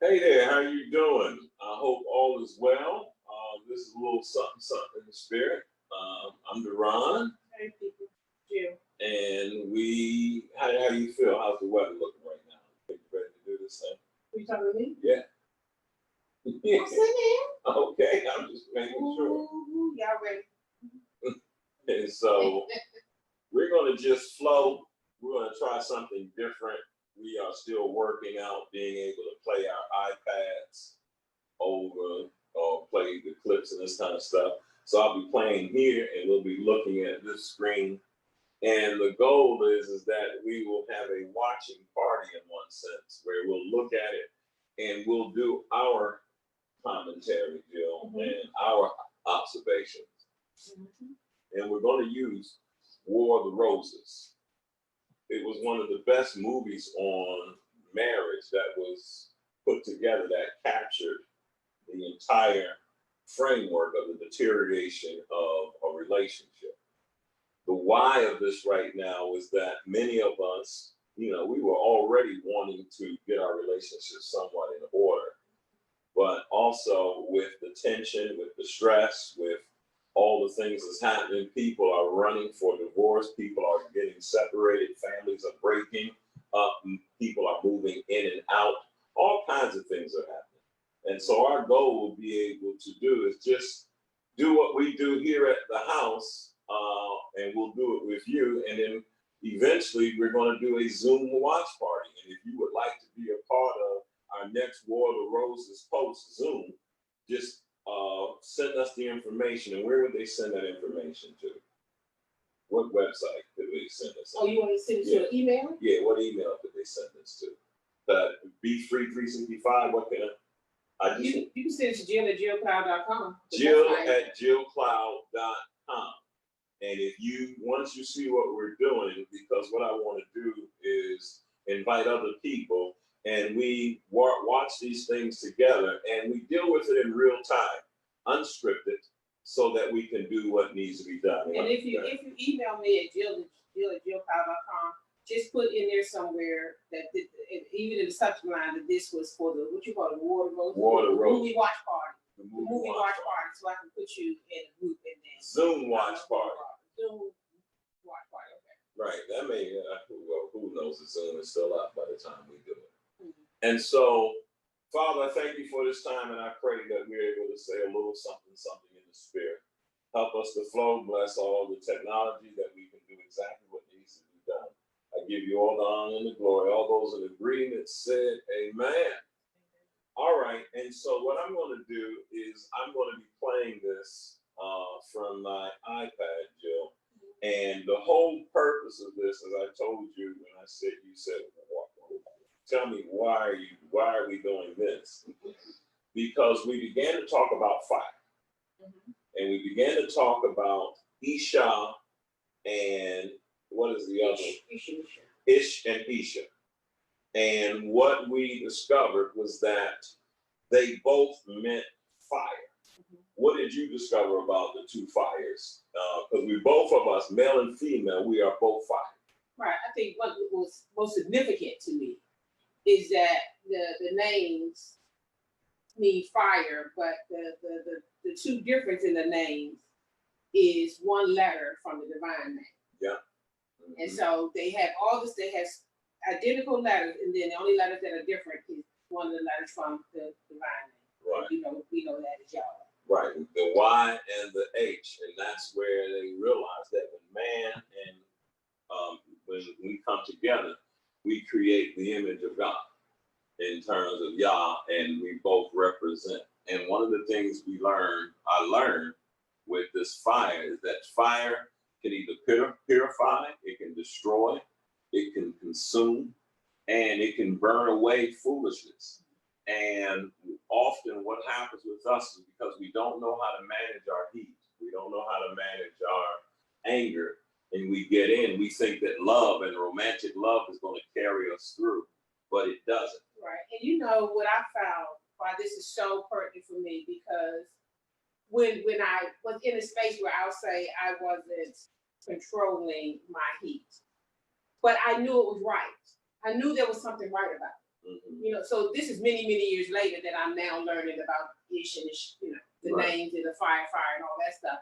Hey there, how you doing? I hope all is well. This is a little something in the spirit. I'm Deron, Hey, people. Jill. and how do you feel? How's the weather looking right now? Think you ready to do this thing? You talking to me? Yeah. I'm sitting Okay, I'm just making here. sure. Ooh, y'all ready? And so we're going to just flow. We're going to try something different. We are still working out being able to play our iPads over or play the clips and this kind of stuff. So I'll be playing here and we'll be looking at this screen. And the goal is that we will have a watching party in one sense where we'll look at it and we'll do our commentary, Jill, and our observations. And we're going to use War of the Roses. It was one of the best movies on marriage that was put together that captured the entire framework of the deterioration of a relationship. The why of this right now is that many of us, we were already wanting to get our relationship somewhat in order, but also with the tension, with the stress, with all the things that's happening, people are running for divorce, people are getting separated, families are breaking up, people are moving in and out, all kinds of things are happening. And so our goal will be able to do is just do what we do here at the house, and we'll do it with you. And then eventually we're going to do a Zoom watch party. And if you would like to be a part of our next War of the Roses post Zoom, just send us the information. And where would they send that information to? What website could they send us? Oh, you want to send it to an email? Yeah, what email could they send this to? BeFree365, what can You can send it to Jill@jillcloud.com. Jill@jillcloud.com. And once you see what we're doing, because what I want to do is invite other people and we watch these things together and we deal with it in real time, unscripted, so that we can do what needs to be done. And if you email me at Jill@jillcloud.com, just put in there somewhere that even in the subject line that this was for the what you call the War of the Roses, movie watch party. The movie watch party, so I can put you in a group and then Zoom watch party. Zoom watch party, okay. Right. That may who knows if Zoom is still up by the time we do it. And so, Father, I thank you for this time, and I pray that we're able to say a little something in the spirit. Help us to flow. Bless all the technology that we can do exactly what needs to be done. I give you all the honor and the glory. All those in agreement said, amen. All right, and so what I'm going to do is I'm going to be playing this from my iPad, Jill. And the whole purpose of this, as I told you when I said, you said, tell me why are we doing this? Because we began to talk about fire. And we began to talk about Isha and what is the other? Ish and Isha. And what we discovered was that they both meant fire. What did you discover about the two fires? Because we both of us, male and female, we are both fire. Right. I think what was most significant to me is that the names mean fire, but the two difference in the names is one letter from the divine name. Yeah. And so they have identical letters, and then the only letters that are different is one of the letters from the divine name. Right. We know that is Yahweh. Right. The Y and the H, and that's where they realize that when man and when we come together, we create the image of God in terms of Yah, and we both represent. And one of the things I learned with this fire is that fire can either purify, it can destroy, it can consume, and it can burn away foolishness. And often what happens with us is because we don't know how to manage our heat, we don't know how to manage our anger, and we get in, we think that love and romantic love is going to carry us through, but it doesn't. Right. And you know what I found, why this is so pertinent for me, because when I was in a space where I'll say I wasn't controlling my heat, but I knew it was right. I knew there was something right about it. You know, so this is many, many years later that I'm now learning about ish and ish, you know, the names and the fire and all that stuff.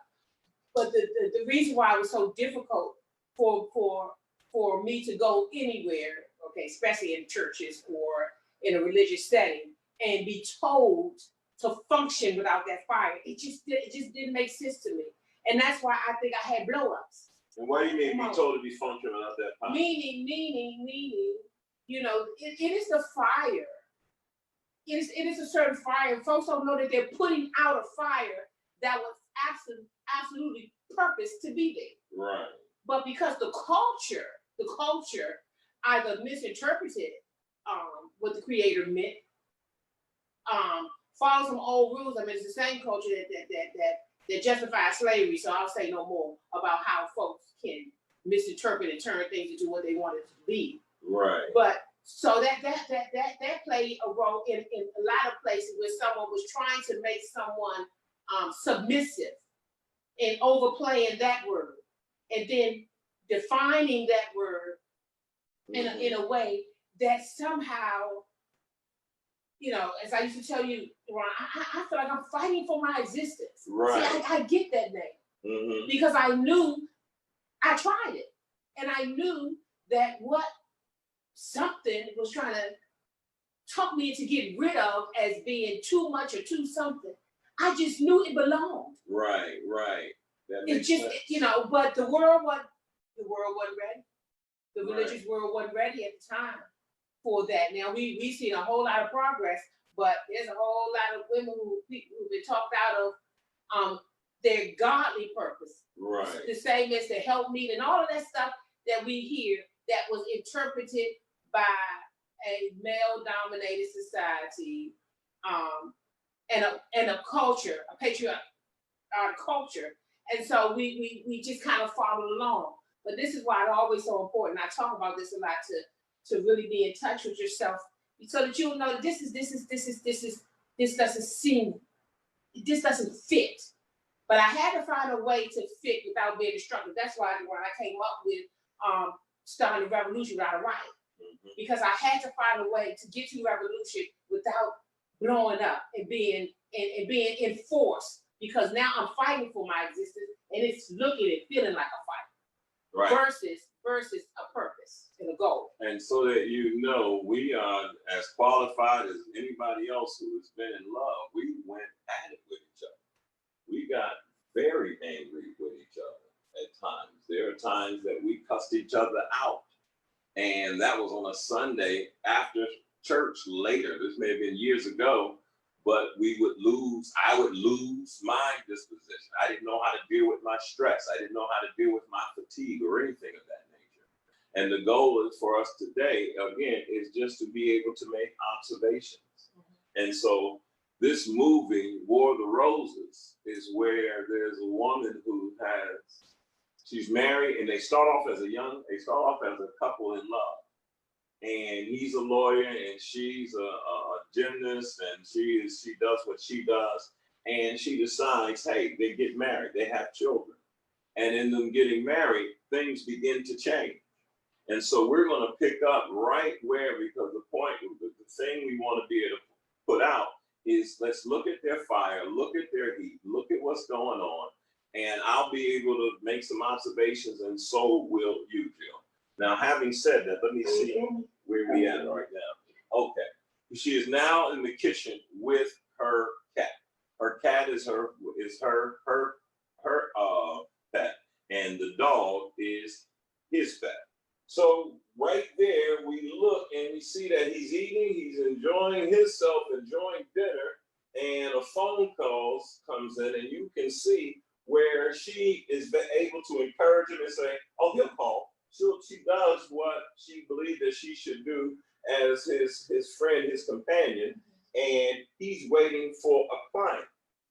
But the reason why it was so difficult for me to go anywhere, okay, especially in churches or in a religious setting, and be told to function without that fire, it just didn't make sense to me. And that's why I think I had blow-ups. And what do you mean be told to be functional without that fire? Meaning, you know, it is the fire. It is a certain fire. Folks don't know that they're putting out a fire that was absolutely purposed to be there. Right. But because the culture either misinterpreted what the creator meant, follows some old rules. I mean, it's the same culture that justifies slavery. So I'll say no more about how folks can misinterpret and turn things into what they want it to be. Right. But so that played a role in a lot of places where someone was trying to make someone submissive and overplaying that word, and then defining that word in a way that somehow, you know, as I used to tell you, Ron, I feel like I'm fighting for my existence. Right. See, I get that name because I knew I tried it, and I knew that what something was trying to talk me to get rid of as being too much or too something. I just knew it belonged. Right. That makes sense. You know, but the world wasn't ready. The religious world wasn't ready at the time for that. Now we've seen a whole lot of progress, but there's a whole lot of women who've been talked out of their godly purpose. Right. The same as the help meet and all of that stuff that we hear that was interpreted by a male-dominated society, and a culture, a patriarchal culture, and so we just kind of followed along. But this is why it's always so important. I talk about this a lot to really be in touch with yourself, so that you'll know that this doesn't fit. But I had to find a way to fit without being destructive. That's why when I came up with starting a revolution without a riot, because I had to find a way to get to revolution without blowing up and being enforced. Because now I'm fighting for my existence, and it's looking and feeling like a fight. Right. Versus a purpose and a goal. And so that you know, we are as qualified as anybody else who has been in love. We went at it with each other. We got very angry with each other at times. There are times that we cussed each other out. And that was on a Sunday after church later. This may have been years ago, but I would lose my disposition. I didn't know how to deal with my stress. I didn't know how to deal with my fatigue or anything of that nature. And the goal is for us today, again, is just to be able to make observations. And so this movie, War of the Roses, is where there's a woman she's married, and they start off as a couple in love. And he's a lawyer, and she's a gymnast, and she does what she does. And she decides, hey, they get married, they have children. And in them getting married, things begin to change. And so we're going to pick up right where, because the thing we want to be able to put out is, let's look at their fire, look at their heat, look at what's going on. And I'll be able to make some observations, and so will you, Jill. Now, having said that, let me see where we at right now. Okay. She is now in the kitchen with her cat. Her cat is her pet, and the dog is his pet. So right there, we look and we see that he's eating, he's enjoying himself, enjoying dinner, and a phone call comes in, and you can see where she is able to encourage him and say, oh, he'll call. She does what she believed that she should do as his friend, his companion, and he's waiting for a client.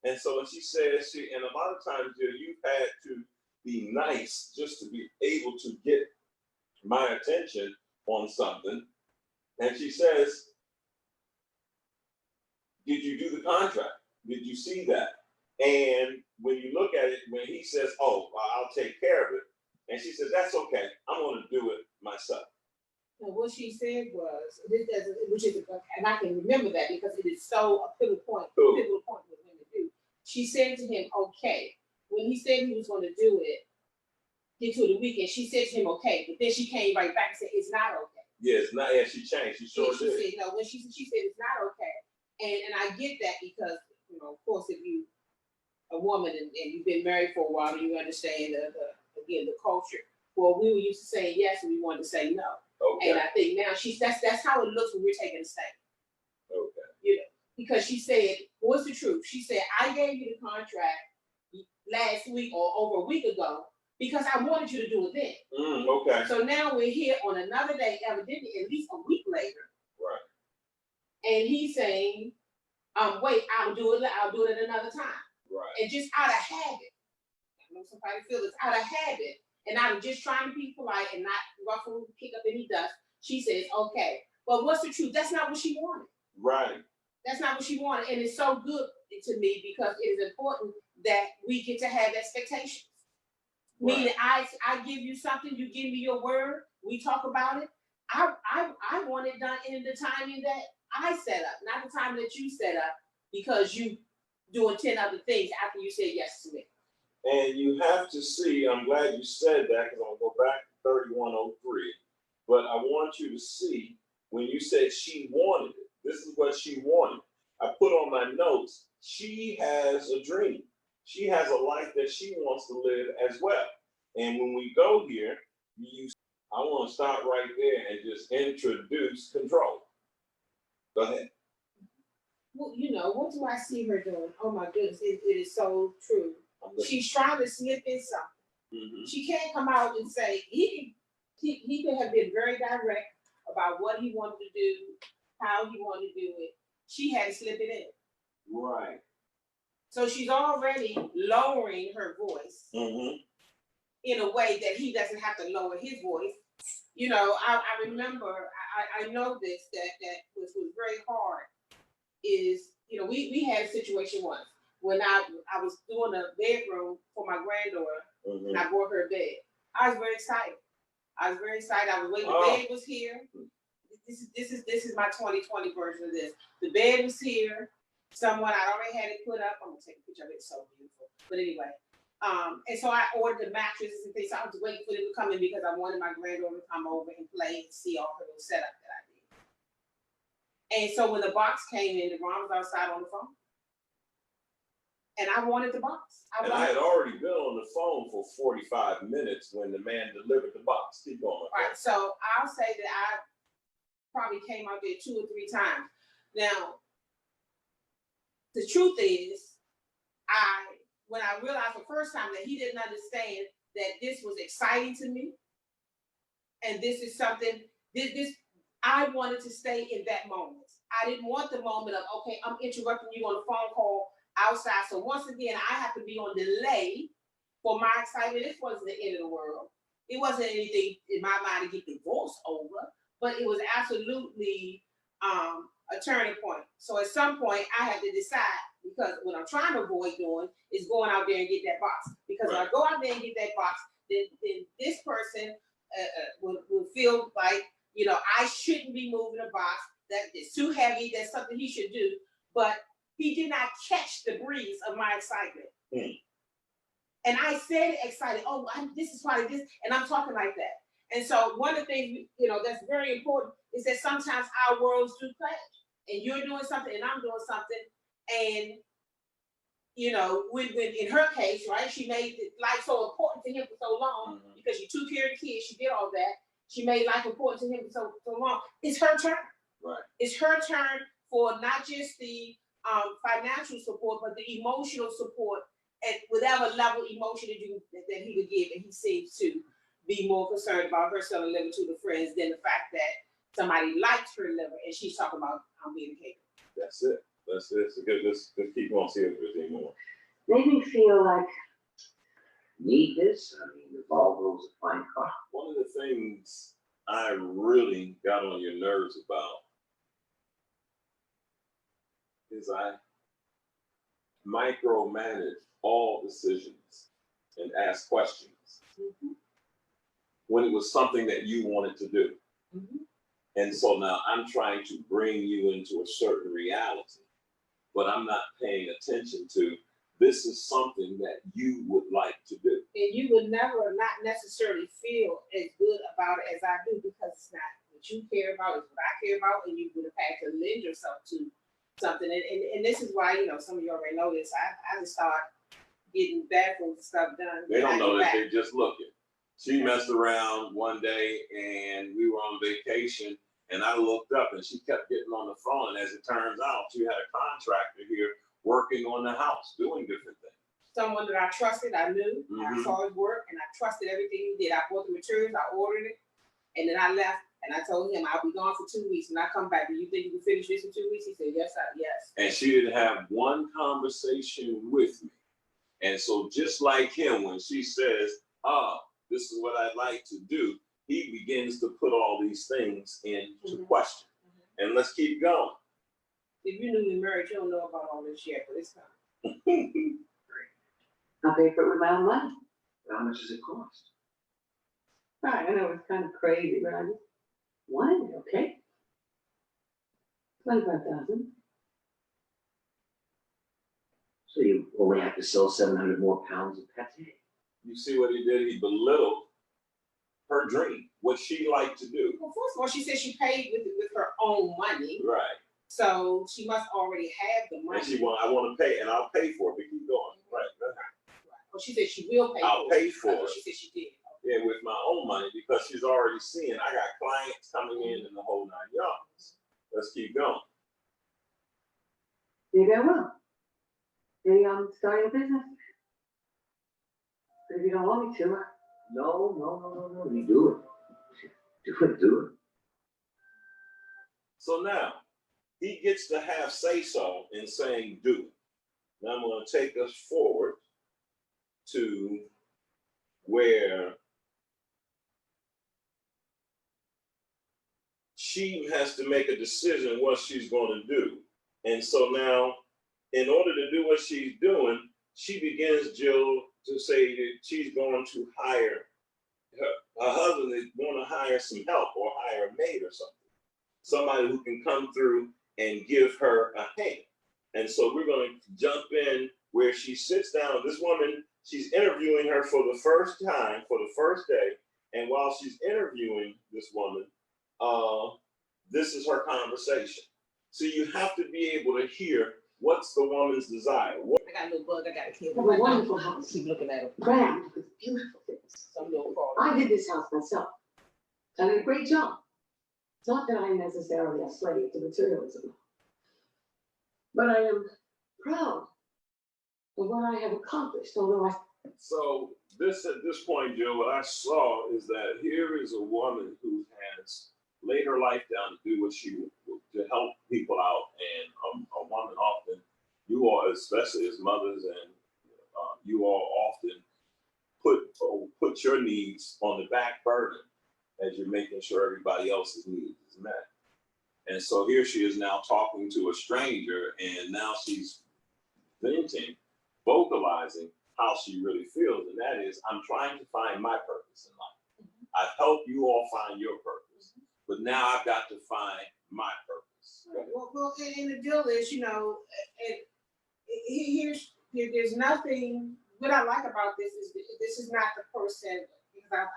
And so when she says, and a lot of times, you've had to be nice just to be able to get my attention on something. And she says, did you do the contract? Did you see that? And when you look at it, when he says, oh, well, I'll take care of it. And she says, that's okay. I'm going to do it myself. And what she said was, which is, and I can remember that because it is so a pivotal point with women do. She said to him, okay, when he said he was going to do it, get to the weekend, she said to him, okay, but then she came right back and said, it's not okay. Yeah, it's not, yeah, she changed, she sure did. She said, no, when she said it's not okay. And I get that because, you know, of course, if you a woman and you've been married for a while, you understand the culture. Well, we were used to saying yes and we wanted to say no. Okay. And I think now that's how it looks when we're taking a stand. Okay. You know, because she said, what's the truth? She said, I gave you the contract last week or over a week ago because I wanted you to do it then. Okay. So now we're here on another day, evidently at least a week later. Right. And he's saying, wait, I'll do it at another time. Right. And just out of habit. I know somebody feels it's out of habit. And I'm just trying to be polite and not ruffle, kick up any dust. She says, okay. But what's the truth? That's not what she wanted. Right. That's not what she wanted. And it's so good to me because it is important that we get to have expectations. Right. Meaning I give you something, you give me your word, we talk about it. I want it done in the timing that I set up, not the time that you set up because you doing 10 other things after you said yes to me. And you have to see, I'm glad you said that because I'm going to go back to 3103. But I want you to see when you said she wanted it, this is what she wanted. I put on my notes, she has a dream. She has a life that she wants to live as well. And when we go here, I want to stop right there and just introduce control. Go ahead. Well, you know, what do I see her doing? Oh my goodness, it is so true. She's trying to slip in something. Mm-hmm. She can't come out and say, he could have been very direct about what he wanted to do, how he wanted to do it. She had to slip it in. Right. So she's already lowering her voice in a way that he doesn't have to lower his voice. You know, I remember, I know this, that was very hard is, you know, we had a situation once when I was doing a bedroom for my granddaughter and I bought her a bed. I was very excited. I was waiting, the bed was here. This is my 2020 version of this. The bed was here. I already had it put up. I'm gonna take a picture of it, it's so beautiful. But anyway, and so I ordered the mattresses and things. So I was waiting for them to come in because I wanted my granddaughter to come over and play and see all her little setup that I did. And so when the box came in, Deron was outside on the phone. And I wanted the box. I had already been on the phone for 45 minutes when the man delivered the box. Keep going. All right, so I'll say that I probably came out there 2 or 3 times. Now, the truth is, when I realized the first time that he didn't understand that this was exciting to me, and this is something, I wanted to stay in that moment. I didn't want the moment of, okay, I'm interrupting you on a phone call outside. So once again, I have to be on delay for my excitement. This wasn't the end of the world. It wasn't anything in my mind to get divorced over, but it was absolutely a turning point. So at some point, I had to decide, because what I'm trying to avoid doing is going out there and get that box. Because when I go out there and get that box, then this person will feel like, you know, I shouldn't be moving a box, that it's too heavy, that's something he should do. But he did not catch the breeze of my excitement. And I said excited, this is probably this, and I'm talking like that. And so one of the things, you know, that's very important is that sometimes our worlds do clash. And you're doing something and I'm doing something. And, you know, when in her case, right, she made life so important to him for so long because she took care of the kids, she did all that. She made life important to him for so long. It's her turn. Right. It's her turn for not just the financial support, but the emotional support at whatever level emotion that he would give. And he seems to be more concerned about her selling liver to the friends than the fact that somebody likes her liver and she's talking about being a caterer. That's it. That's it. So good. Let's keep on seeing if there's any more. Made me feel like need this. I mean, the Volvo's a fine car. One of the things I really got on your nerves about is I micromanage all decisions and ask questions when it was something that you wanted to do. And so now I'm trying to bring you into a certain reality, but I'm not paying attention to this is something that you would like to do. And you would never not necessarily feel as good about it as I do because it's not what you care about, it's what I care about, and you would have had to lend yourself to something. And this is why, some of you already know this. I just start getting backwards stuff done. They don't know that, they're just looking. She messed around one day and we were on vacation and I looked up and she kept getting on the phone. And as it turns out, she had a contractor here working on the house, doing different things. Someone that I trusted, I knew, I saw his work and I trusted everything he did. I bought the materials, I ordered it, and then I left and I told him I'll be gone for 2 weeks. When I come back, do you think you can finish this in 2 weeks? He said, yes. And she didn't have one conversation with me. And so just like him, when she says, this is what I'd like to do, he begins to put all these things into question. And let's keep going. If you're newly married, you don't know about all this yet, but it's coming. I'll pay for it with my own money. How much does it cost? Right, I know it's kind of crazy, but I just wanted it, okay? 25,000. So you only have to sell 700 more pounds of pate. You see what he did? He belittled her dream, what she liked to do. Well, first of all, she said she paid with her own money. Right. So she must already have the money. And I want to pay, and I'll pay for it. But keep going. Right. Well, she said she will pay I'll for it. pay for it. She said she did. Yeah, with my own money, because she's already seeing I got clients coming in the whole 9 yards. Let's keep going. Maybe I will. Maybe I'm starting a business. But if you don't want me to, no, you do it. Do it. So now, he gets to have say-so in saying do it. Now I'm going to take us forward to where she has to make a decision what she's going to do. And so now, in order to do what she's doing, she begins, Jill, to say that she's going to hire, her husband is going to hire some help or hire a maid or something. Somebody who can come through and give her a hand. And so we're going to jump in where she sits down. This woman, she's interviewing her for the first time, for the first day. And while she's interviewing this woman, this is her conversation. So you have to be able to hear what's the woman's desire. I got a little bug, I got a kid. I have a wonderful house. Keep looking at it. Grand with beautiful things. Some little problem. I did this house myself. I did a great job. It's not that I'm necessarily a slave to materialism, but I am proud of what I have accomplished, So at this point, Jill, what I saw is that here is a woman who has laid her life down to do what she to help people out, and a woman often, you all, especially as mothers, and you all often put your needs on the back burner as you're making sure everybody else's needs is met. And so here she is now talking to a stranger, and now she's venting, vocalizing how she really feels, and that is, I'm trying to find my purpose in life. I've helped you all find your purpose, but now I've got to find my purpose. Well, and the deal is, there's nothing. What I like about this is not the person, because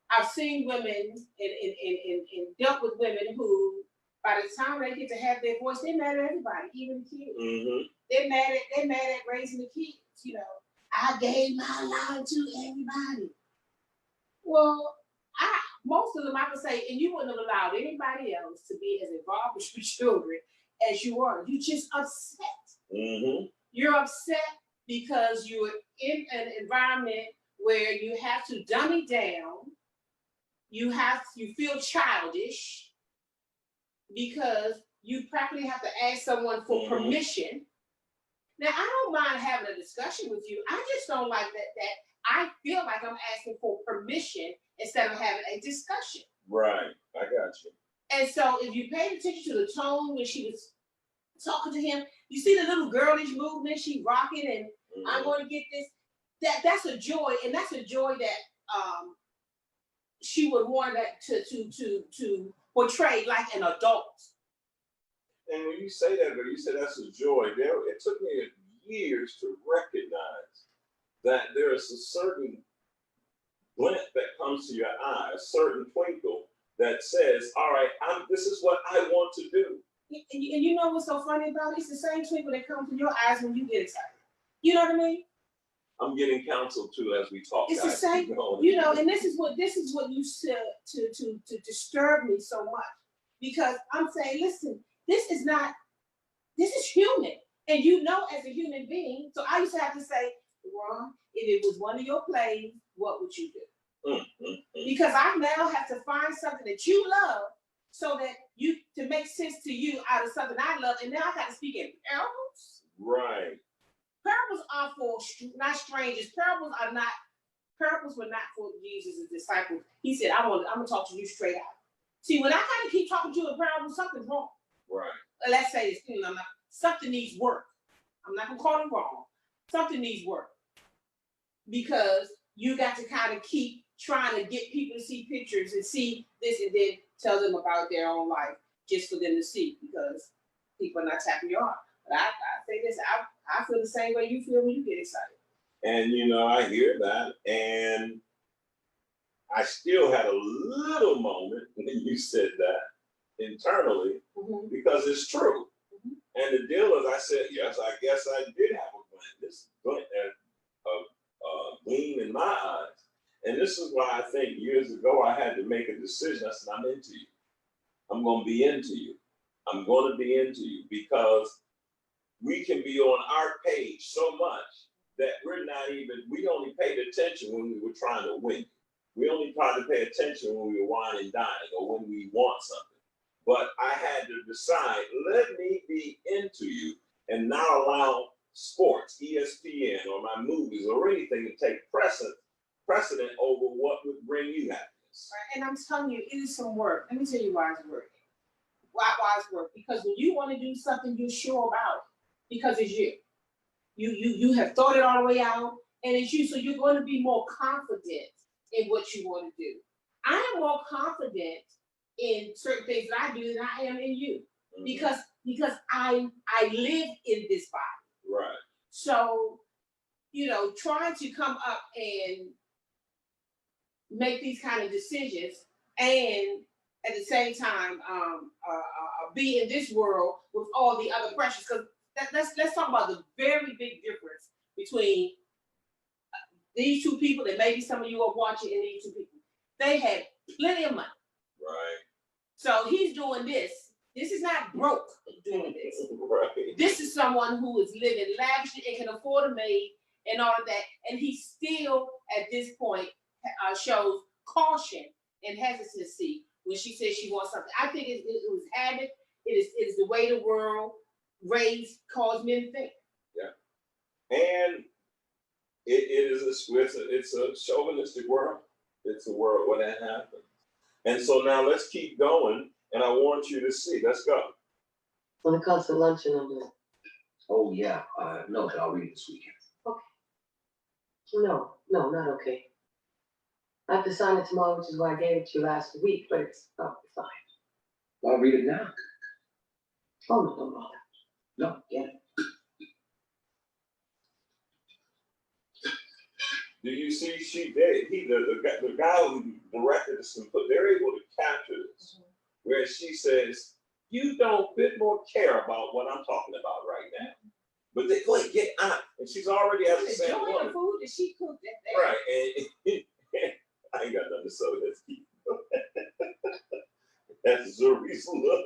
I've seen women and dealt with women who, by the time they get to have their voice, they're mad at everybody, even the kids. Mm-hmm. They're mad at raising the kids. I gave my life to everybody. Well, most of them I would say, and you wouldn't have allowed anybody else to be as involved with your children as you are. You just upset. Mm-hmm. You're upset because you're in an environment where you have to dummy down. You feel childish because you practically have to ask someone for permission. Now, I don't mind having a discussion with you. I just don't like that I feel like I'm asking for permission instead of having a discussion. Right, I got you. And so if you paid attention to the tone when she was talking to him, you see the little girlish movement, she rocking and I'm going to get this. That's a joy, and that's a joy that she would want that to portrayed like an adult. And when you say that, but you say that's a joy, it took me years to recognize that there is a certain glint that comes to your eye, a certain twinkle that says, all right, this is what I want to do. And you know what's so funny about it? It's the same twinkle that comes to your eyes when you get excited. You know what I mean? I'm getting counseled too as we talk. It's the same, you know, and this is what you said to disturb me so much. Because I'm saying, listen, this is human. And you know, as a human being, so I used to have to say, Ron, if it was one of your plays, what would you do? Because I now have to find something that you love so that to make sense to you out of something I love. And now I got to speak in parables. Right. Parables are for not strangers. Parables were not for Jesus' disciples. He said, I'm gonna talk to you straight out. See, when I kind of keep talking to you in parables, something's wrong. Right. Let's say this, something needs work. I'm not gonna call it wrong. Something needs work. Because you got to kind of keep trying to get people to see pictures and see this and then tell them about their own life just for them to see, because people are not tapping your heart. But I say this, I feel the same way you feel when you get excited. And I hear that, and I still had a little moment when you said that internally, because it's true. And the deal is, I said, yes, I guess I did have a glint. This glint, gleam in my eyes. And this is why I think years ago I had to make a decision. I said, I'm into you. I'm going to be into you. I'm going to be into you, because we can be on our page so much that we only paid attention when we were trying to win. We only tried to pay attention when we were wine and dining or when we want something. But I had to decide, let me be into you and not allow sports, ESPN, or my movies or anything to take precedent over what would bring you happiness. Right. And I'm telling you, it is some work. Let me tell you why it's work. Why it's work? Because when you want to do something you're sure about, because it's you. You have thought it all the way out, and it's you, so you're going to be more confident in what you want to do. I am more confident in certain things that I do than I am in you, because I live in this body. Right. So, trying to come up and make these kind of decisions, and at the same time be in this world with all the other pressures, because let's talk about the very big difference between these two people that maybe some of you are watching, and these two people. They had plenty of money. Right. So he's doing this. This is not broke doing this. Right. This is someone who is living lavishly and can afford a maid and all of that. And he still, at this point, shows caution and hesitancy when she says she wants something. I think it was habit. It is the way the world caused men to think. Yeah. And it's a chauvinistic world. It's a world where that happens. And so now let's keep going, and I want you to see. Let's go. When it comes to luncheon, I'm doing. Oh yeah, no, but I'll read it this weekend. Okay. No, not okay. I have to sign it tomorrow, which is why I gave it to you last week, but it's fine. I'll read it now. Oh, no, don't bother. No, yeah. Do you see? The guy who directed this, they're able to capture this, where she says, "You don't bit more care about what I'm talking about right now." But they go and get out, and she's already at the same Enjoying one. the food that she cooked that day. Right, and I ain't got nothing to say. That's keep. That's Zuri's look.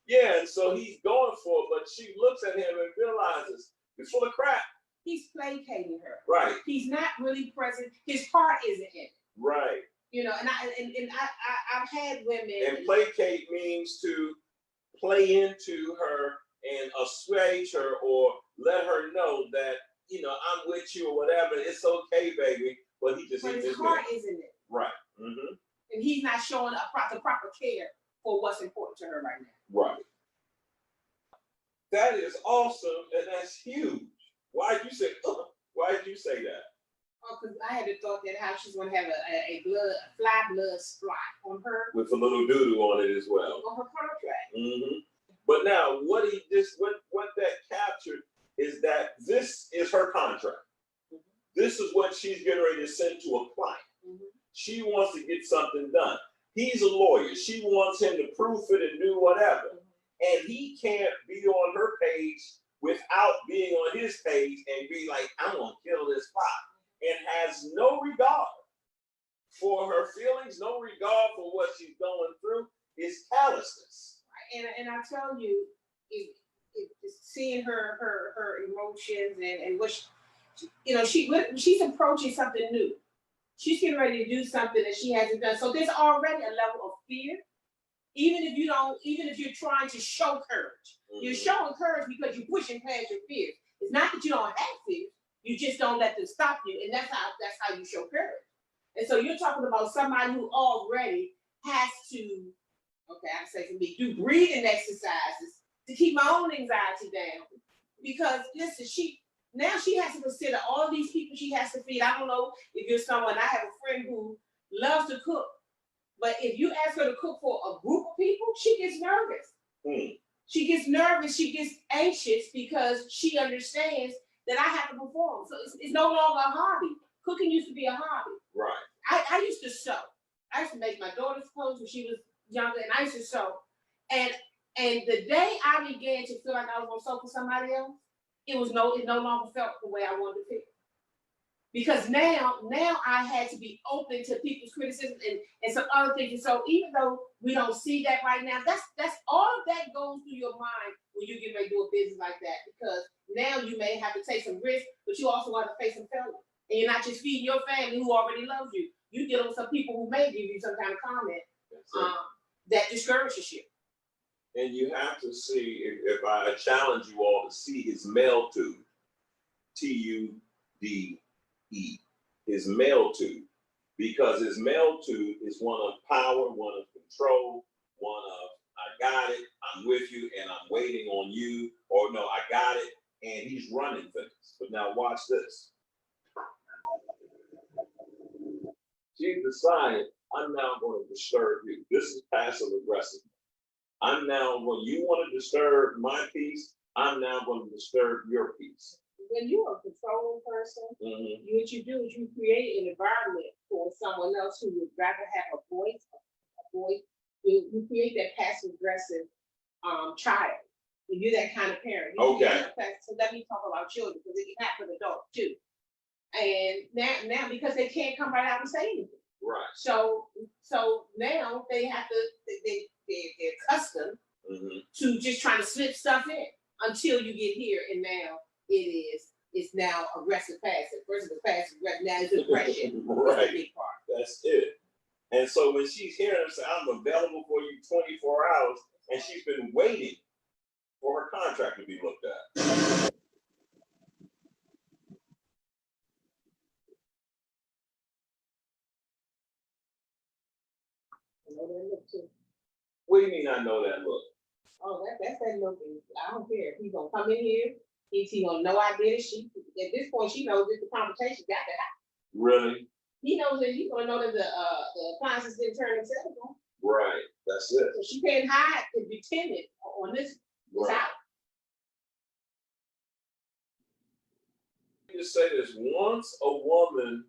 Yeah, and so he's going for it, but she looks at him and realizes it's full of crap. He's placating her. Right. He's not really present. His heart isn't in it. Right. And I've had women. And placate means to play into her and assuage her, or let her know that I'm with you or whatever. It's okay, baby. But he just But his heart isn't it. Right. Mm-hmm. And he's not showing the proper care for what's important to her right now. Right. That is awesome, and that's huge. Why did you say that? because I had the thought that how she's gonna have a fly blood spot on her with a little doo-doo on it as well. on her contract. Mm-hmm. But now, what that captured is that this is her contract. Mm-hmm. This is what she's getting ready to send to a client. Mm-hmm. She wants to get something done. He's a lawyer. She wants him to proof it and do whatever. Mm-hmm. And he can't be on her page without being on his page and be like, I'm gonna kill this fly. And has no regard for her feelings, no regard for what she's going through. It's callousness. And I tell you, seeing her emotions and what she's approaching something new. She's getting ready to do something that she hasn't done. So there's already a level of fear. Even if you're trying to show courage, you're showing courage because you're pushing past your fears. It's not that you don't have fears, you just don't let them stop you, and that's how you show courage. And so you're talking about somebody who already has to, okay, I say for me, do breathing exercises to keep my own anxiety down. Because listen, she has to consider all these people she has to feed. I don't know if you're someone, I have a friend who loves to cook, but if you ask her to cook for a group of people, she gets nervous. She gets nervous, she gets anxious because she understands that I have to perform. So it's no longer a hobby. Cooking used to be a hobby. Right. I used to sew. I used to make my daughter's clothes when she was younger, and I used to sew. And the day I began to feel like I was gonna sew for somebody else, it no longer felt the way I wanted to feel. Because now I had to be open to people's criticism and some other things. And so even though we don't see that right now, that's all of that goes through your mind when you get ready to do a business like that. Because now you may have to take some risk, but you also want to face some failure. And you're not just feeding your family who already loves you. You're dealing with some people who may give you some kind of comment that discourages you. And you have to see, if I challenge you all to see his mail tube, TUDE, his mail tube, because his mail tube is one of power, one of control, one of I got it, I'm with you, and I'm waiting on you, or no, I got it, and he's running things. But now watch this. She decided, I'm now going to disturb you. This is passive aggressive. I'm now, when you want to disturb my peace, I'm now going to disturb your peace. When you're a controlling person, what you do is you create an environment for someone else who would rather have a voice. You create that passive aggressive child. If you're that kind of parent. Okay. So let me talk about children because it can happen to adults too. And now because they can't come right out and say anything. Right. So now they have to they're accustomed to just trying to slip stuff in until you get here, and now it's now aggressive passive. First it was passive aggressive, now it's aggression. Right. That's a big part. That's it. And so when she's hearing him say, I'm available for you 24 hours, and she's been waiting for her contract to be looked at. I know that look too. What do you mean I know that look? Oh, that's that look. I don't care. He's gonna come in here. He's gonna know I did it. At this point, she knows that the conversation got to happen. Really? He knows that he's gonna know that the appliances didn't turn themselves on. Right. That's it. So she can't hide and be timid on this. It's Right. out. You say this, once a woman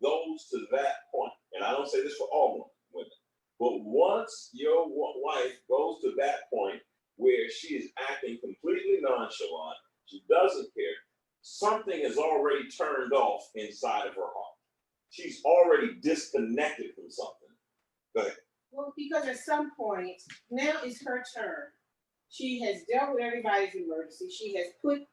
goes to that point, and I don't say this for all women, but once your wife goes to that point where she is acting completely nonchalant, she doesn't care, something is already turned off inside of her heart. She's already disconnected from something. Go ahead. Well, because at some point, now it's her turn. She has dealt with everybody's emergency. She has put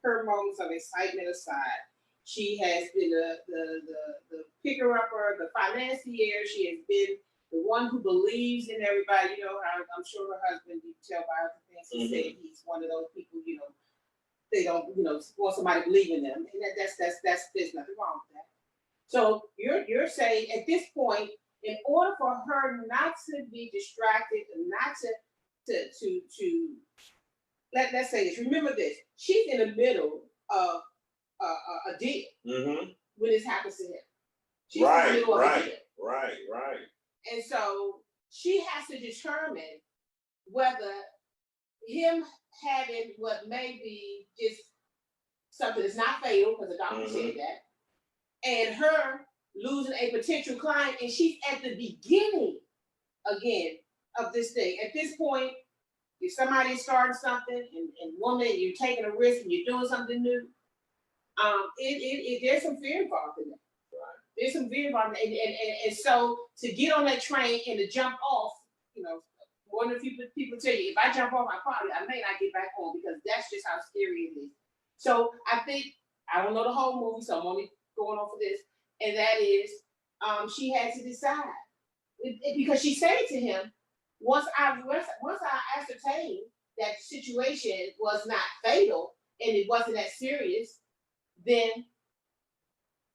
her moments of excitement aside. She has been the picker-upper, the financier. She has been the one who believes in everybody. You know, I'm sure her husband, you can tell by other things he said, he's one of those people, you know, they don't, you know, want somebody to believe in them. And that's there's nothing wrong with that. So you're saying at this point, in order for her not to be distracted and not to let's say this, remember this, she's in the middle of a deal. when this happens to him. She's in the middle of a deal. Right. And so she has to determine whether him having what may be just something that's not fatal, because the doctor said that, and her losing a potential client, and she's at the beginning again of this thing. At this point, if somebody's starting something and woman, you're taking a risk and you're doing something new, there's some fear involved in that. Right. There's some fear involved in that. And so to get on that train and to jump off, you know, more than people tell you, if I jump off, I may not get back on, because that's just how scary it is. So I think, I don't know the whole movie, so I'm only going on for this, and that is, she had to decide. Because she said to him, once I ascertained that the situation was not fatal and it wasn't that serious, then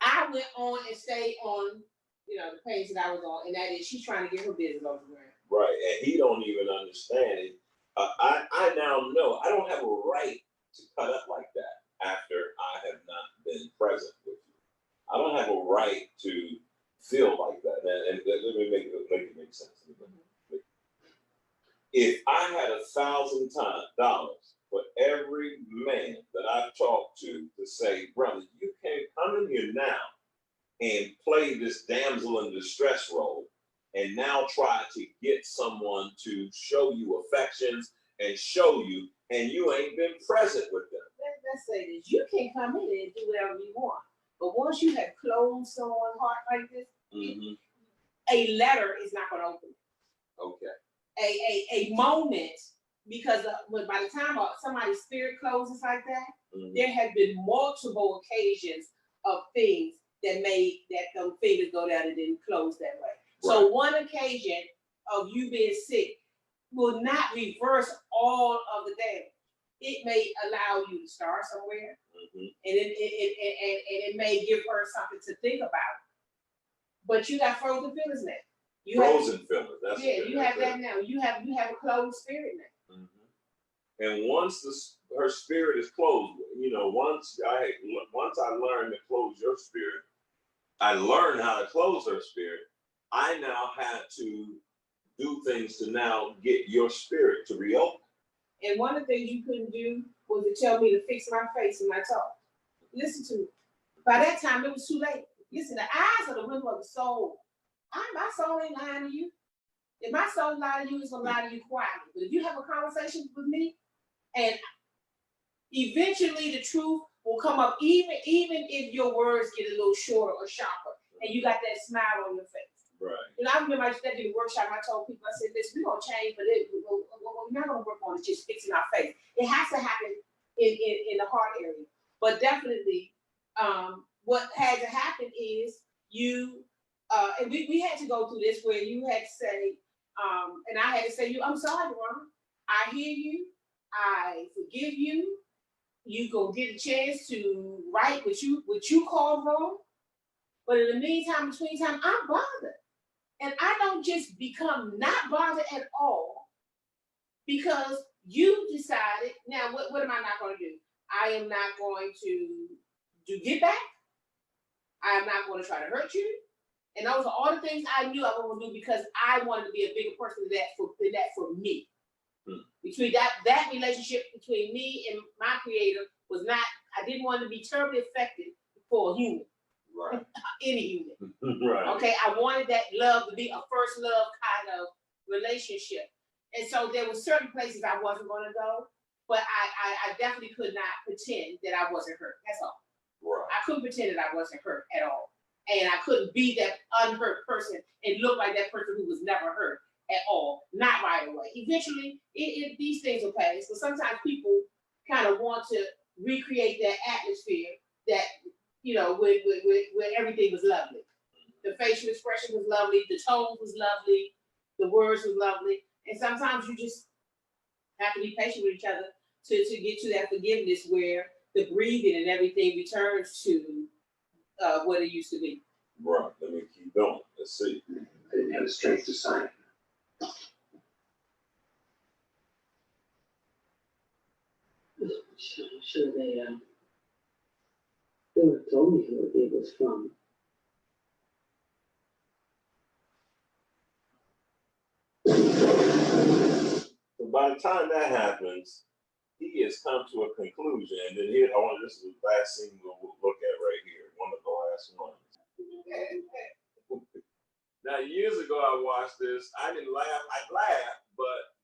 I went on and stayed on, you know, the page that I was on, and that is, she's trying to get her business off the ground. Right, and he don't even understand it. I now know I don't have a right to cut up like that after I have not been present with you. I don't have a right to feel like that. And let me make it make sense. If I had $1,000 for every man that I've talked to say, brother, you can't come in here now and play this damsel in distress role, and now try to get someone to show you affections and show you, and you ain't been present with them. Let's say this, you can come in and do whatever you want, but once you have closed someone's heart like this, a letter is not going to open it. Okay. A moment, because by the time somebody's spirit closes like that, there have been multiple occasions of things that made them fingers go down and didn't close that way. Right. So one occasion of you being sick will not reverse all of the damage. It may allow you to start somewhere, and it may give her something to think about. But you got frozen feelings now. Frozen feelings. That's you have that now. You have a closed spirit now. And once her spirit is closed, you know, once I learned to close your spirit, I learned how to close her spirit. I now had to do things to now get your spirit to reopen. And one of the things you couldn't do was to tell me to fix my face and my talk. Listen to me. By that time, it was too late. Listen, the eyes are the window of the soul. My soul ain't lying to you. If my soul lies to you, it's gonna lie to you quietly. But if you have a conversation with me, and eventually the truth will come up, even if your words get a little shorter or sharper, and you got that smile on your face. Right. And I remember I did a workshop, I told people, I said, listen, we're gonna change, but what we're not gonna work on is just fixing our face. It has to happen in the heart area. But definitely, what had to happen is you, and we had to go through this where you had to say, and I had to say, I'm sorry, Deron. I hear you. I forgive you. You gonna get a chance to right what you call wrong. But in the meantime, between time, I'm bothered. And I don't just become not bothered at all because you decided, now what am I not going to do? I am not going to do get back. I am not going to try to hurt you. And those are all the things I knew I was going to do because I wanted to be a bigger person than that for me. Between that relationship between me and my creator was not, I didn't want to be terribly affected for a human. Right. Any human. Right. Okay, I wanted that love to be a first love kind of relationship. And so there were certain places I wasn't going to go, but I definitely could not pretend that I wasn't hurt. That's all. Right. I couldn't pretend that I wasn't hurt at all. And I couldn't be that unhurt person and look like that person who was never hurt at all. Not right away. Eventually, these things will pass. But sometimes people kind of want to recreate that atmosphere that, you know, where everything was lovely. The facial expression was lovely, the tone was lovely, the words was lovely. And sometimes you just have to be patient with each other to get to that forgiveness where the breathing and everything returns to what it used to be. Right, let me keep going. Let's see. I didn't have the strength to sign. Sure, they They would have told me who it was from. So by the time that happens, he has come to a conclusion, and then here, this is the last scene we'll look at right here, one of the last ones. Now, years ago, I watched this. I didn't laugh. I'd laugh, but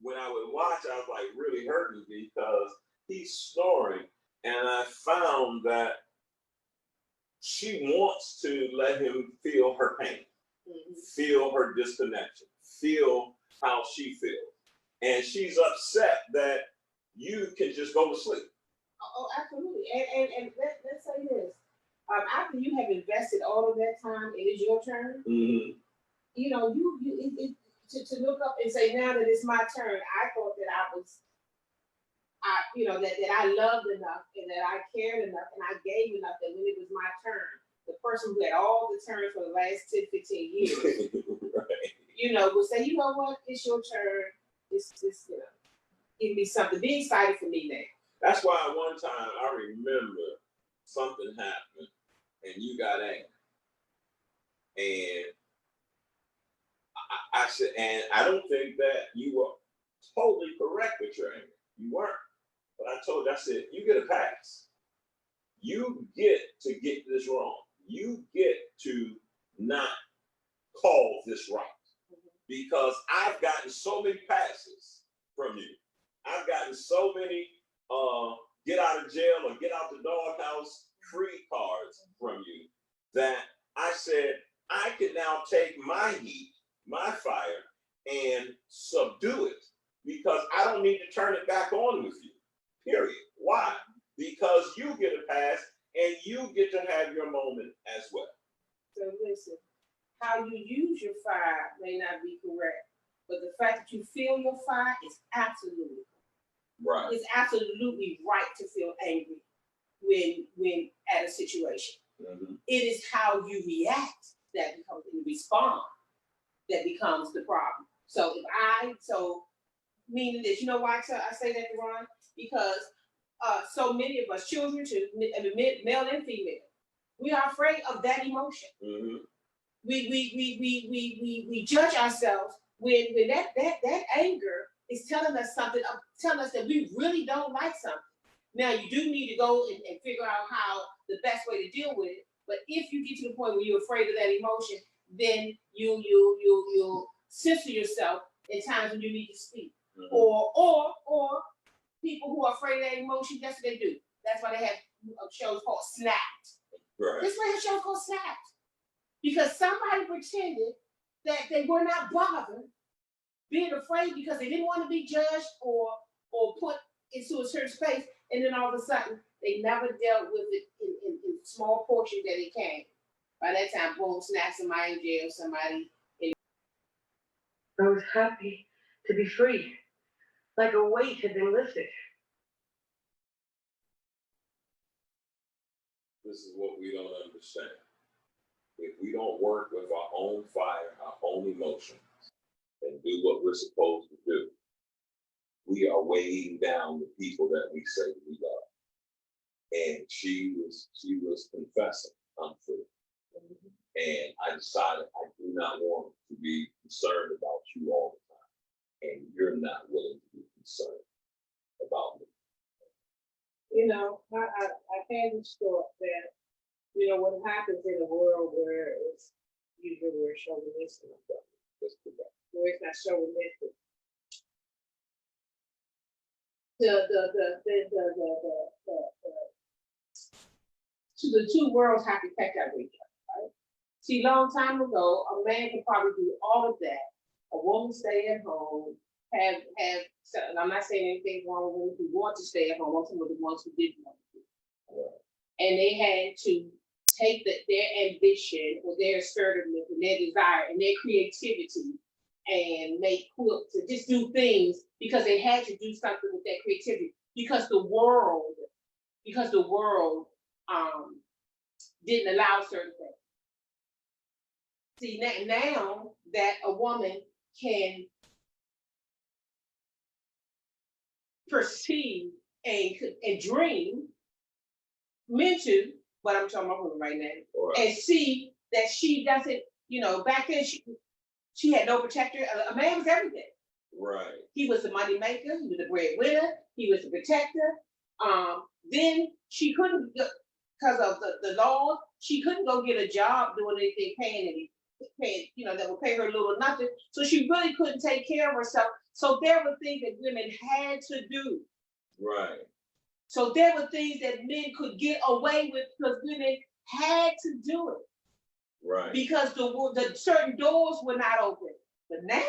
when I would watch, I was like really hurting because he's snoring, and I found that she wants to let him feel her pain, feel her disconnection, feel how she feels, and she's upset that you can just go to sleep. Oh, absolutely. And let's say this. After you have invested all of that time, it is your turn. Mm-hmm. You know, to look up and say, now that it's my turn, I thought that that I loved enough and that I cared enough and I gave enough that when it was my turn, the person who had all the turns for the last 10, 15 years, right. Would say, you know what, it's your turn. It's give me something. Be excited for me now. That's why one time I remember something happened and you got angry. And I said, and I don't think that you were totally correct with your anger. You weren't. But I told you, I said, you get a pass. You get to get this wrong. You get to not call this right. Because I've gotten so many passes from you. I've gotten so many get out of jail or get out the doghouse free cards from you that I said, I can now take my heat, my fire, and subdue it because I don't need to turn it back on with you, period. Why? Because you get a pass and you get to have your moment as well. So listen, how you use your fire may not be correct, but the fact that you feel your fire is absolutely right. It's absolutely right to feel angry when at a situation. Mm-hmm. It is how you react that becomes the response that becomes the problem. So meaning this, you know why I say that, Deron? Because so many of us, children too, male and female, we are afraid of that emotion. Mm-hmm. We judge ourselves when that anger is telling us something, telling us that we really don't like something. Now you do need to go and figure out how the best way to deal with it. But if you get to the point where you're afraid of that emotion, then you'll censor yourself in times when you need to speak. Mm-hmm. Or people who are afraid of that emotion, that's what they do. That's why they have shows called Snapped. Right. That's why they have shows called Snapped. Because somebody pretended that they were not bothered being afraid because they didn't want to be judged or put into a certain space, and then all of a sudden they never dealt with it in small portions that it came. By that time, boom, snap, somebody in jail, somebody in. I was happy to be free, like a weight had been lifted. This is what we don't understand. If we don't work with our own fire, our own emotions, and do what we're supposed to do, we are weighing down the people that we say we love. And she was confessing, I'm free. Mm-hmm. And I decided I do not want to be concerned about you all the time. And you're not willing to be concerned about me. I can thought that, what happens in a world where it's usually where it's chauvinistic, where it's not chauvinistic. The two worlds have to catch up with each other, right? See, long time ago, a man could probably do all of that. A woman stay at home, have. So, and I'm not saying anything wrong with women who want to stay at home. I'm talking about the ones who didn't want to. And they had to take their ambition or their assertiveness and their desire and their creativity and make quilts and just do things because they had to do something with that creativity because the world didn't allow certain things. See, now that a woman can perceive and dream, men too, but I'm talking about women right now, Right. and see that she doesn't, back then she had no protector. A man was everything. Right. He was the money maker, he was the breadwinner, he was the protector. Then she couldn't, because of the law, she couldn't go get a job doing anything, paying, that would pay her little or nothing. So she really couldn't take care of herself. So there were things that women had to do. Right. So there were things that men could get away with because women had to do it. Right. Because the certain doors were not open. But now,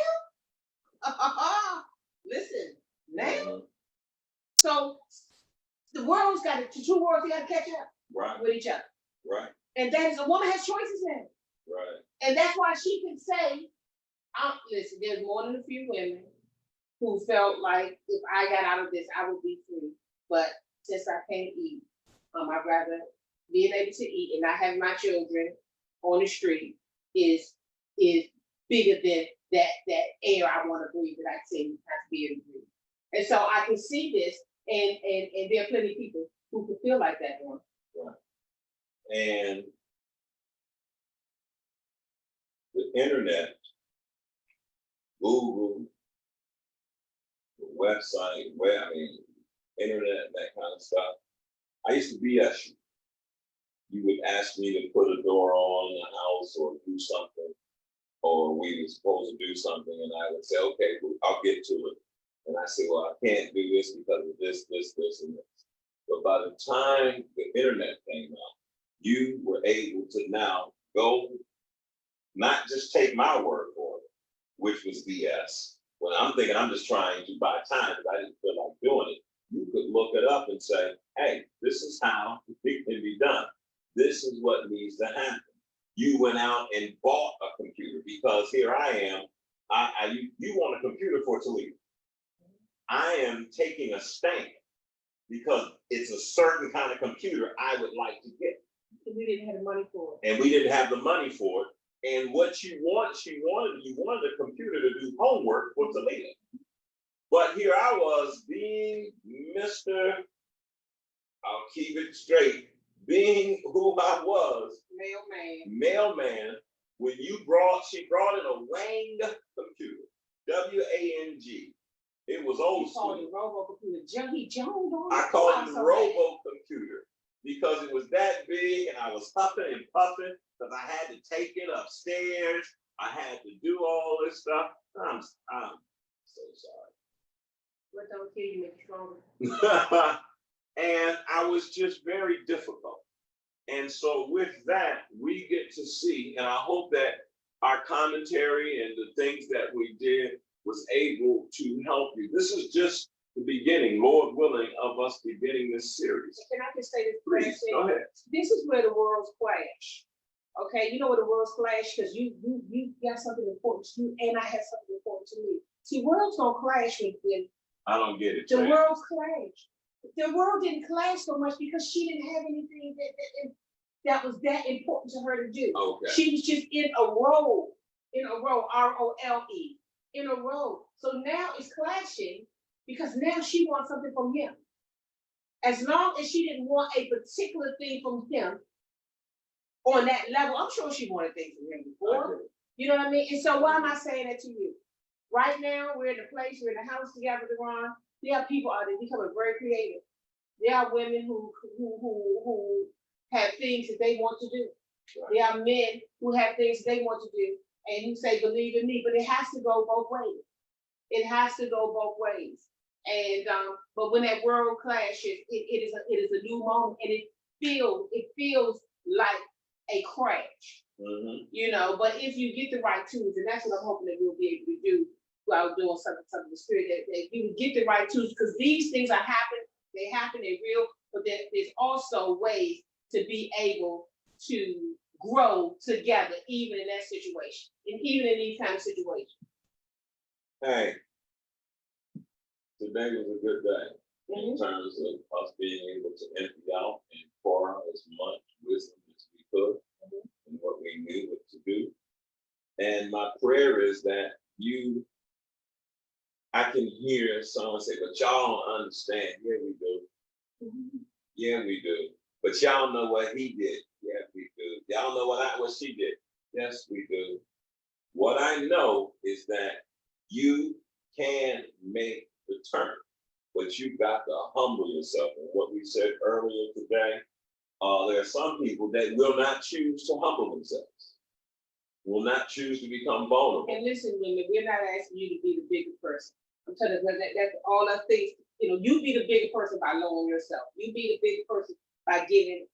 listen, now, Mm-hmm. so the world's got the two worlds got to catch up Right. with each other. Right. And that is a woman has choices now. Right. And that's why she can say, listen, there's more than a few women who felt like if I got out of this, I would be free. But since I can't eat, I'd rather being able to eat and not having my children on the street is bigger than that air I want to breathe that I say has to be able to breathe. And so I can see this, and there are plenty of people who can feel like that one. Right. And the internet, Google, the website, internet, that kind of stuff. I used to BS you. You would ask me to put a door on the house or do something, or we were supposed to do something, and I would say, okay, well, I'll get to it. And I say, well, I can't do this because of this, and this. But by the time the internet came out, you were able to now go, not just take my word for it, which was BS. When I'm thinking I'm just trying to buy time because I didn't feel like doing it, you could look it up and say, hey, this is how it can be done. This is what needs to happen. You went out and bought a computer because here I am. You want a computer for Toledo. I am taking a stand because it's a certain kind of computer I would like to get. We didn't have the money for it. And we didn't have the money for it. And what you wanted a computer to do homework for Toledo. But here I was being Mr. I'll keep it straight, being who I was, mailman, when she brought in a Wang computer, W-A-N-G. It was old school. He called it robo computer. He joned on it. I called it the robo computer because it was that big and I was huffing and puffing because I had to take it upstairs. I had to do all this stuff. I'm so sorry. What don't kill you make you stronger. And I was just very difficult. And so with that, we get to see, and I hope that our commentary and the things that we did was able to help you. This is just the beginning, Lord willing, of us beginning this series. Can I just say this? Please, go ahead. This is where the worlds clash. Okay, you know where the worlds clash because you got something important to you, and I have something important to me. See, worlds don't clash when I don't get it. The worlds clash. The world didn't clash so much because she didn't have anything that was that important to her to do. Okay. She was just in a role, R-O-L-E, in a role. So now it's clashing because now she wants something from him. As long as she didn't want a particular thing from him on that level, I'm sure she wanted things from him before. You know what I mean? And so why am I saying that to you? Right now, we're in a place, we're in a house together, Deron. There are people out there becoming very creative. There are women who have things that they want to do. Right. There are men who have things they want to do and who say, believe in me, but it has to go both ways. It has to go both ways. And but when that world clashes, it is a new moment, and it feels like a crash. Mm-hmm. You know, but if you get the right tools, and that's what I'm hoping that we'll be able to do while doing something in the spirit, that you would get the right tools, because these things are happening, they're real, but there's also ways to be able to grow together, even in that situation, and even in these kind of situations. Hey, today was a good day in terms of us being able to empty out and pour out as much wisdom as we could and what we knew what to do. And my prayer is that I can hear someone say, but y'all don't understand. Yeah, we do. Yeah, we do. But y'all know what he did. Yes, we do. Y'all know what she did. Yes, we do. What I know is that you can make the turn, but you got to humble yourself. And what we said earlier today, there are some people that will not choose to humble themselves, will not choose to become vulnerable. And listen, women, we're not asking you to be the bigger person. I'm telling you, that's all us things. You know, you be the bigger person by lowering yourself. You be the bigger person by giving.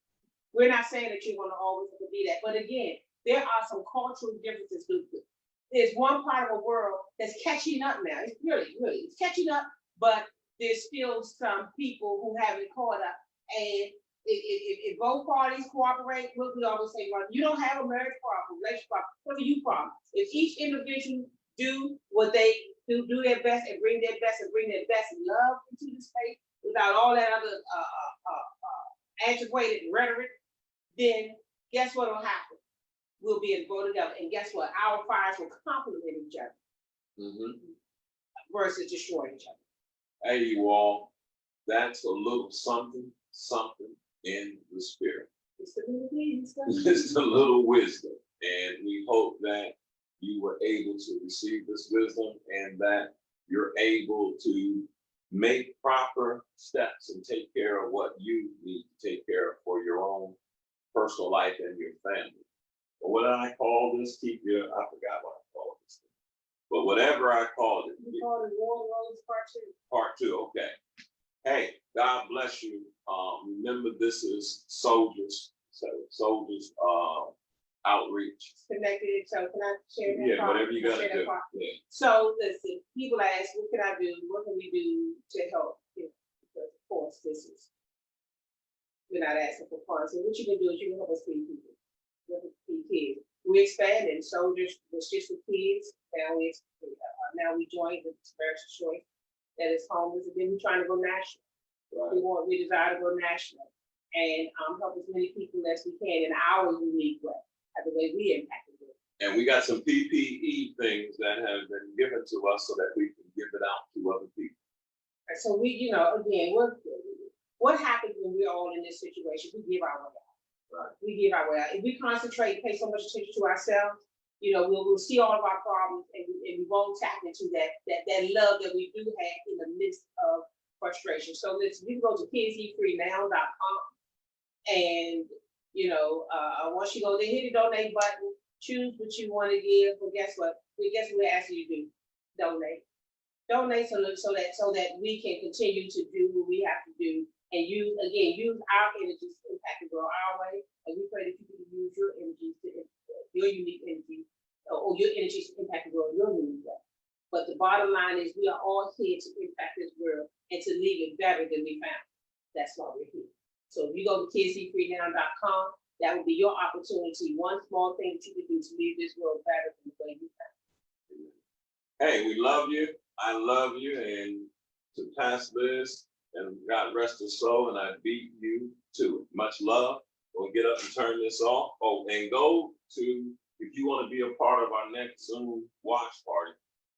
We're not saying that you're going to always have to be that. But again, there are some cultural differences. There's one part of the world that's catching up now. It's really, it's catching up, but there's still some people who haven't caught up. And if both parties cooperate, what we always say, well, you don't have a marriage problem, relationship problem, what do you problem? If each individual do what they do their best and bring their best love into the space without all that other antiquated rhetoric, then guess what will happen? We'll be able to go together, and guess what? Our fires will complement each other versus destroying each other. Hey, you all, that's a little something in the spirit. It's the little wisdom. It's the little wisdom, and we hope that you were able to receive this wisdom and that you're able to make proper steps and take care of what you need to take care of for your own personal life and your family. But what I call this, I forgot what I called this thing. But whatever I called it. We call it War Roads Part 2. Part 2, okay. Hey, God bless you. Remember, this is Soldiers Outreach. Connected, so can I share that? Yeah, whatever you gotta do. Yeah. So listen, people ask, what can I do? What can we do to help? You know, because of course, we're not asking for funds. So what you can do is you can help us feed people. Feed kids. We're expanding. Soldiers was just for kids. Now we joined the Spiritual Choice that is homeless, and then we're trying to go national. Right. We desire to go national and help as many people as we can in our unique way, the way we impact it. And we got some PPE things that have been given to us so that we can give it out to other people. And so we, you know, again, what happens when we're all in this situation? We give our way out. Right. We give our way out. If we concentrate, pay so much attention to ourselves, you know, we'll see all of our problems, and we won't tap into that love that we do have in the midst of frustration. So listen, you can go to kidseatfreenow.com, and you know, once you go there, hit the donate button, choose what you want to give. But guess what? Guess what we're asking you to do? Donate so that we can continue to do what we have to do, and use our energies to impact the world our way. And we pray that you can use your energies your unique energy, or your energies to impact the world your unique way. But the bottom line is we are all here to impact this world and to leave it better than we found. That's why we're here. So if you go to kidseatfreenow.com, that will be your opportunity. One small thing that you can do to leave this world better than the way you found it. Hey, we love you. I love you. And to pass this, and God rest his soul, and I beat you to it. Much love. We'll get up and turn this off. Oh, and go to, if you want to be a part of our next Zoom watch party,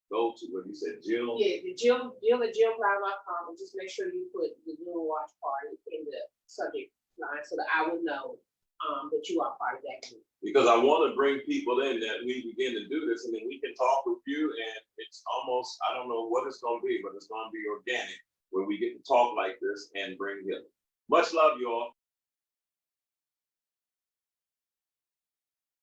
go to what you said, Jill. Yeah, the Jill at jillcloud.com, and just make sure you put the Zoom watch party in the subject line so that I will know that you are part of that group. Because I want to bring people in that we begin to do this, and then we can talk with you, and it's almost, I don't know what it's going to be, but it's going to be organic, where we get to talk like this and bring healing. Much love, you all.